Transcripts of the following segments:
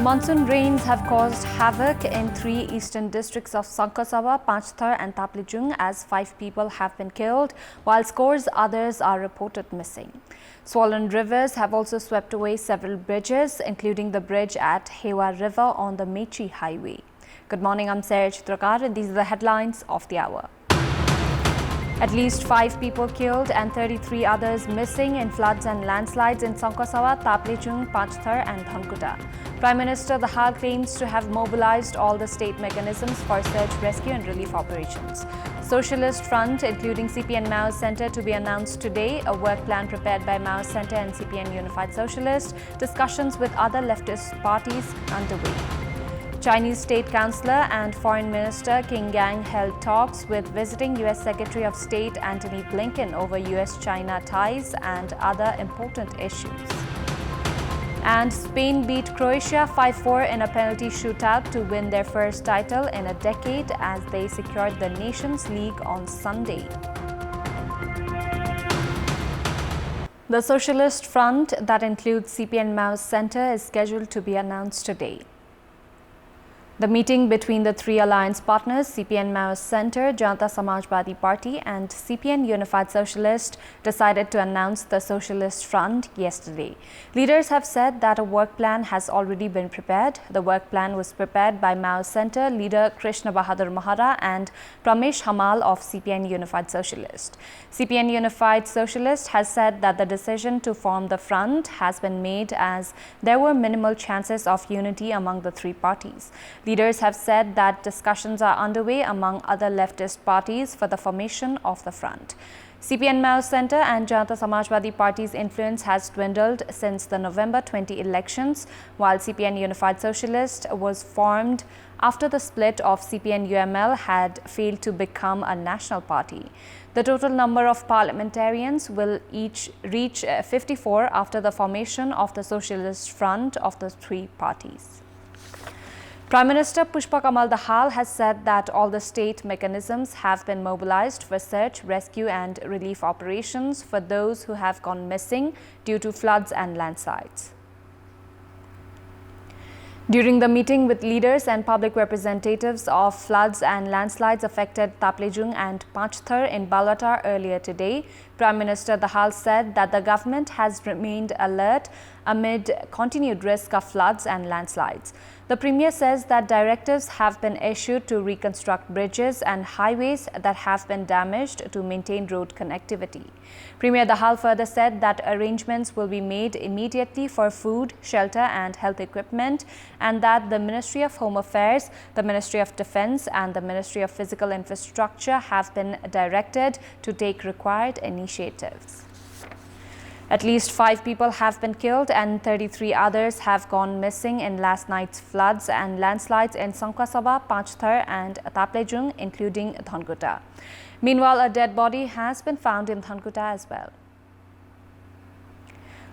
Monsoon rains have caused havoc in 3 eastern districts of Sankasawa, Panchthar and Taplejung as 5 people have been killed, while scores others are reported missing. Swollen rivers have also swept away several bridges, including the bridge at Hewa River on the Mechi Highway. Good morning, I'm Chitrakar and these are the headlines of the hour. At least 5 people killed and 33 others missing in floods and landslides in Sankasawa, Taplejung, Panchthar and Dhankuta. Prime Minister Dahal claims to have mobilized all the state mechanisms for search, rescue and relief operations. Socialist Front, including CPN Maoist Centre, to be announced today. A work plan prepared by Maoist Centre and CPN Unified Socialist. Discussions with other leftist parties underway. Chinese State Councillor and Foreign Minister King Gang held talks with visiting U.S. Secretary of State Antony Blinken over U.S.-China ties and other important issues. And Spain beat Croatia 5-4 in a penalty shootout to win their first title in a decade as they secured the Nations League on Sunday. The Socialist Front, that includes CPN Maoist Centre, is scheduled to be announced today. The meeting between the 3 alliance partners, CPN Maoist Centre, Janata Samajwadi Party and CPN Unified Socialist, decided to announce the Socialist Front yesterday. Leaders have said that a work plan has already been prepared. The work plan was prepared by Maoist Centre leader Krishna Bahadur Mahara and Pramesh Hamal of CPN Unified Socialist. CPN Unified Socialist has said that the decision to form the front has been made as there were minimal chances of unity among the 3 parties. Leaders have said that discussions are underway among other leftist parties for the formation of the front. CPN Maoist Centre and Janata Samajwadi Party's influence has dwindled since the November 20 elections, while CPN Unified Socialist was formed after the split of CPN UML had failed to become a national party. The total number of parliamentarians will each reach 54 after the formation of the Socialist Front of the 3 parties. Prime Minister Pushpa Kamal Dahal has said that all the state mechanisms have been mobilized for search, rescue and relief operations for those who have gone missing due to floods and landslides. During the meeting with leaders and public representatives of floods and landslides affected Taplejung and Panchthar in Balwatar earlier today, Prime Minister Dahal said that the government has remained alert amid continued risk of floods and landslides. The Premier says that directives have been issued to reconstruct bridges and highways that have been damaged to maintain road connectivity. Premier Dahal further said that arrangements will be made immediately for food, shelter and health equipment, and that the Ministry of Home Affairs, the Ministry of Defence and the Ministry of Physical Infrastructure have been directed to take required initiatives. At least 5 people have been killed and 33 others have gone missing in last night's floods and landslides in Sankasawa, Panchthar and Taplejung, including Dhankuta. Meanwhile, a dead body has been found in Dhankuta as well.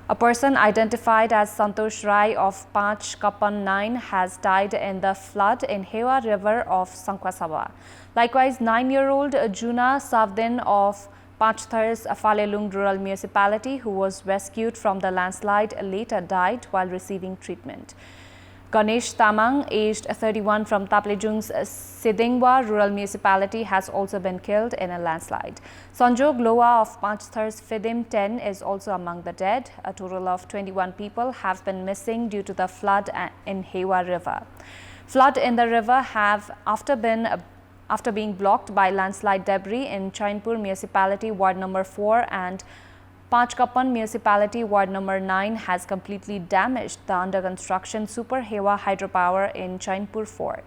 A person identified as Santosh Rai of Panch Kapan 9 has died in the flood in Hewa River of Sankasawa. Likewise, 9-year-old Juna Savdin of Panchthar's Falelung rural municipality, who was rescued from the landslide, later died while receiving treatment. Ganesh Tamang, aged 31 from Taplejung's Sidingwa rural municipality, has also been killed in a landslide. Sanjog Loa of Panchthar's Fidim 10 is also among the dead. A total of 21 people have been missing due to the flood in Hewa River. Flood in the river have after being blocked by landslide debris in Chainpur Municipality Ward number 4 and Panchkapan Municipality Ward number 9 has completely damaged the under construction Super Hewa hydropower in Chainpur 4.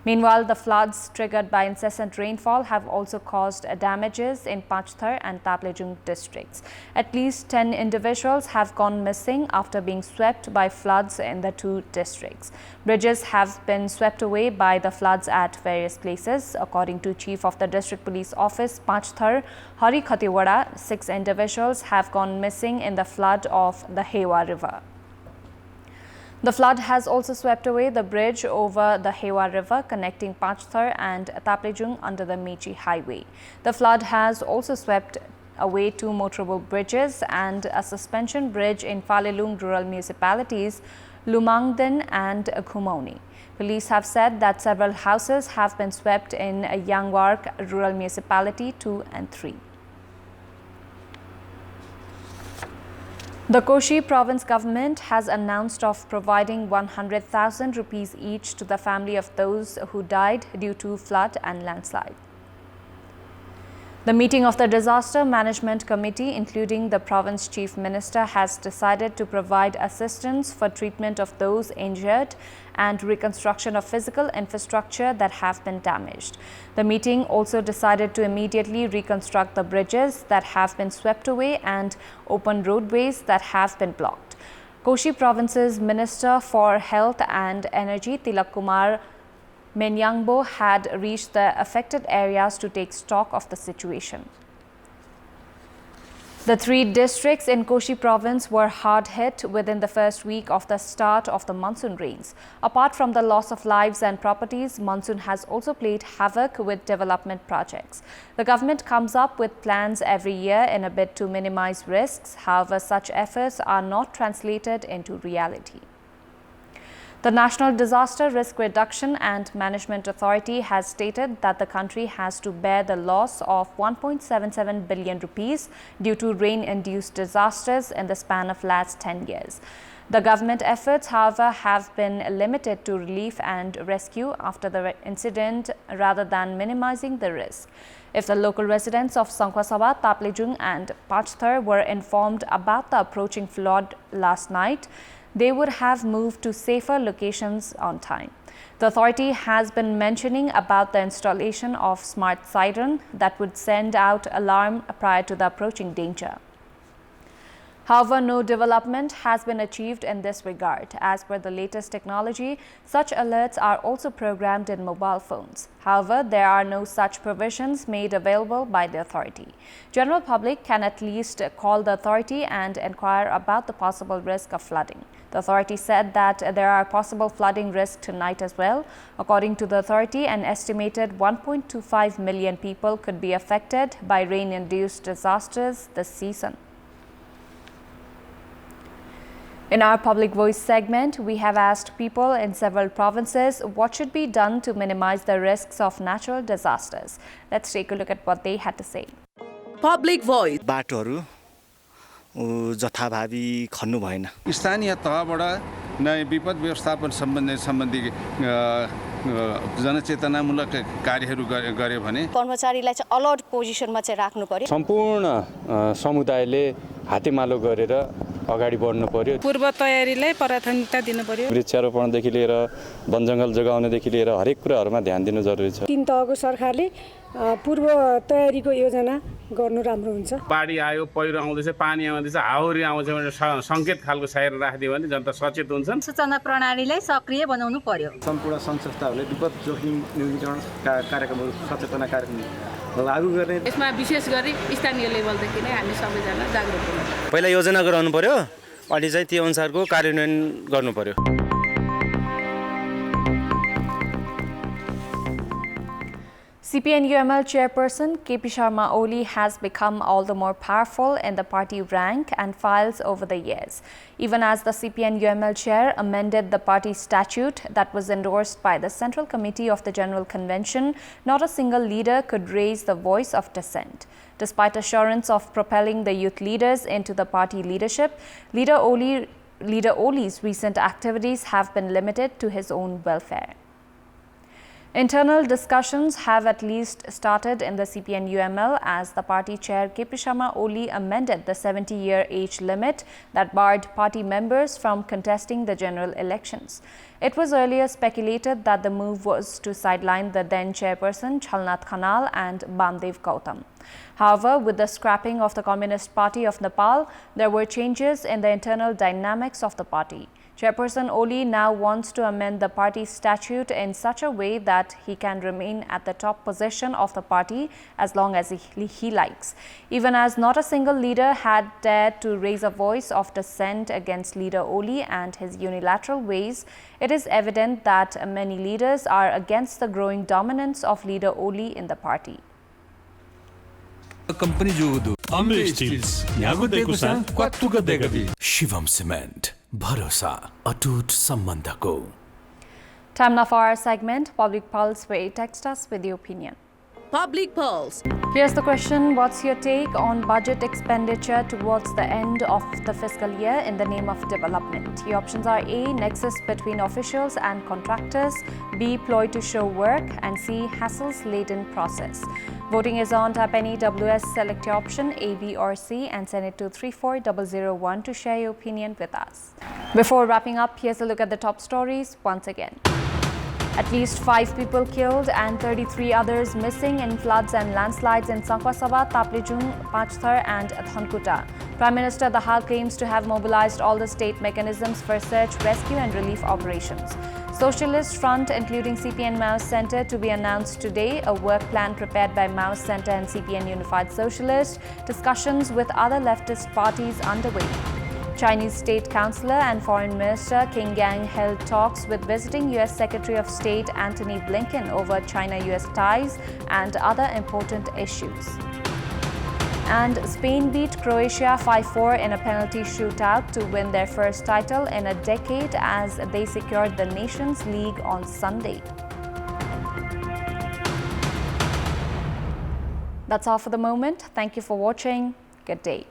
Meanwhile, the floods triggered by incessant rainfall have also caused damages in Panchthar and Taplejung districts. At least 10 individuals have gone missing after being swept by floods in the 2 districts. Bridges have been swept away by the floods at various places. According to Chief of the District Police Office, Panchthar, Hari Khatiwada, 6 individuals have gone missing in the flood of the Hewa River. The flood has also swept away the bridge over the Hewa River connecting Panchthar and Taplejung under the Mechi Highway. The flood has also swept away 2 motorable bridges and a suspension bridge in Falelung rural municipalities, Lumangdan and Khumoni. Police have said that several houses have been swept in Yangwark Rural Municipality 2 and 3. The Koshi province government has announced of providing 100,000 rupees each to the family of those who died due to flood and landslide. The meeting of the Disaster Management Committee, including the province chief minister, has decided to provide assistance for treatment of those injured and reconstruction of physical infrastructure that have been damaged. The meeting also decided to immediately reconstruct the bridges that have been swept away and open roadways that have been blocked. Koshi Province's Minister for Health and Energy, Tilak Kumar Menyangbo, had reached the affected areas to take stock of the situation. The 3 districts in Koshi province were hard hit within the first week of the start of the monsoon rains. Apart from the loss of lives and properties, monsoon has also played havoc with development projects. The government comes up with plans every year in a bid to minimize risks. However, such efforts are not translated into reality. The National Disaster Risk Reduction and Management Authority has stated that the country has to bear the loss of 1.77 billion rupees due to rain-induced disasters in the span of last 10 years. The government efforts, however, have been limited to relief and rescue after the incident rather than minimizing the risk. If the local residents of Sankhwasabha, Taplejung and Pachthar were informed about the approaching flood last night, they would have moved to safer locations on time. The authority has been mentioning about the installation of smart siren that would send out alarm prior to the approaching danger. However, no development has been achieved in this regard. As per the latest technology, such alerts are also programmed in mobile phones. However, there are no such provisions made available by the authority. General public can at least call the authority and inquire about the possible risk of flooding. The authority said that there are possible flooding risks tonight as well. According to the authority, an estimated 1.25 million people could be affected by rain-induced disasters this season. In our Public Voice segment, we have asked people in several provinces what should be done to minimize the risks of natural disasters. Let's take a look at what they had to say. Public Voice. बाटोहरु जथाभावी खन्नु भएन स्थानीय तहबाट नयाँ विपद व्यवस्थापन सम्बन्धी जनचेतनामूलक कार्यहरू गर्यो भने कर्मचारीलाई चाहिँ अलर्ट पोजिसनमा चाहिँ राख्नु पर्यो सम्पूर्ण समुदायले हातेमालो गरेर अगाडि बढ्नु पर्यो पूर्व तयारीलाई प्राथमिकता दिनु पर्यो वृक्षारोपणदेखि लिएर वनजंगल जोगाउनदेखि लिएर हरेक कुराहरुमा ध्यान दिनु जरुरी छ 3 तहको सरकारले पूर्व तयारीको योजना गर्नु राम्रो हुन्छ बाढी आयो पहिरो आउँदैछ पानी आउँदैछ हाउरी आउँछ भने संकेत खालको साइरन राखिदियो भने जनता सचेत हुन्छन् सूचना प्रणालीलाई सक्रिय बनाउनु पर्यो सम्पूर्ण संस्थाहरूले विपद जोखिम न्यूनीकरण कार्यक्रमहरू सचेतना कार्यक्रम लागू गर्ने यसमा विशेष गरी स्थानीय लेभलदेखि नै हामी सबैजना जागरुक हुनु पहिला योजना गराउनु पर्यो अनि चाहिँ त्यो अनुसारको कार्यान्वयन गर्नु पर्यो CPN-UML chairperson KP Sharma Oli has become all the more powerful in the party rank and files over the years. Even as the CPN-UML chair amended the party statute that was endorsed by the Central Committee of the General Convention, not a single leader could raise the voice of dissent. Despite assurance of propelling the youth leaders into the party leadership, Leader Oli's recent activities have been limited to his own welfare. Internal discussions have at least started in the CPN-UML as the party chair KP Sharma Oli amended the 70-year age limit that barred party members from contesting the general elections. It was earlier speculated that the move was to sideline the then chairperson Chalnath Khanal and Bamdev Gautam. However, with the scrapping of the Communist Party of Nepal, there were changes in the internal dynamics of the party. Chairperson Oli now wants to amend the party statute in such a way that he can remain at the top position of the party as long as he likes. Even as not a single leader had dared to raise a voice of dissent against Leader Oli and his unilateral ways, it is evident that many leaders are against the growing dominance of Leader Oli in the party. Shivam Cement. भरोसा अटुट सम्बन्धको। Time now for our segment, Public Pulse, where you text us with your opinion. Public Pulse. Here's the question. What's your take on budget expenditure towards the end of the fiscal year in the name of development? Your options are A, nexus between officials and contractors, B, ploy to show work, and C, hassles-laden process. Voting is on. Tap any WS, select your option A, B or C and send it to 34001 to share your opinion with us. Before wrapping up, here's a look at the top stories once again. At least 5 people killed and 33 others missing in floods and landslides in Sankwasaba, Taplejung, Pachthar and Thankuta. Prime Minister Dahal claims to have mobilized all the state mechanisms for search, rescue and relief operations. Socialist Front, including CPN Maoist Centre, to be announced today. A work plan prepared by Maoist Centre and CPN Unified Socialist. Discussions with other leftist parties underway. Chinese State Councillor and Foreign Minister King Gang held talks with visiting U.S. Secretary of State Antony Blinken over China-U.S. ties and other important issues. And Spain beat Croatia 5-4 in a penalty shootout to win their first title in a decade as they secured the Nations League on Sunday. That's all for the moment. Thank you for watching. Good day.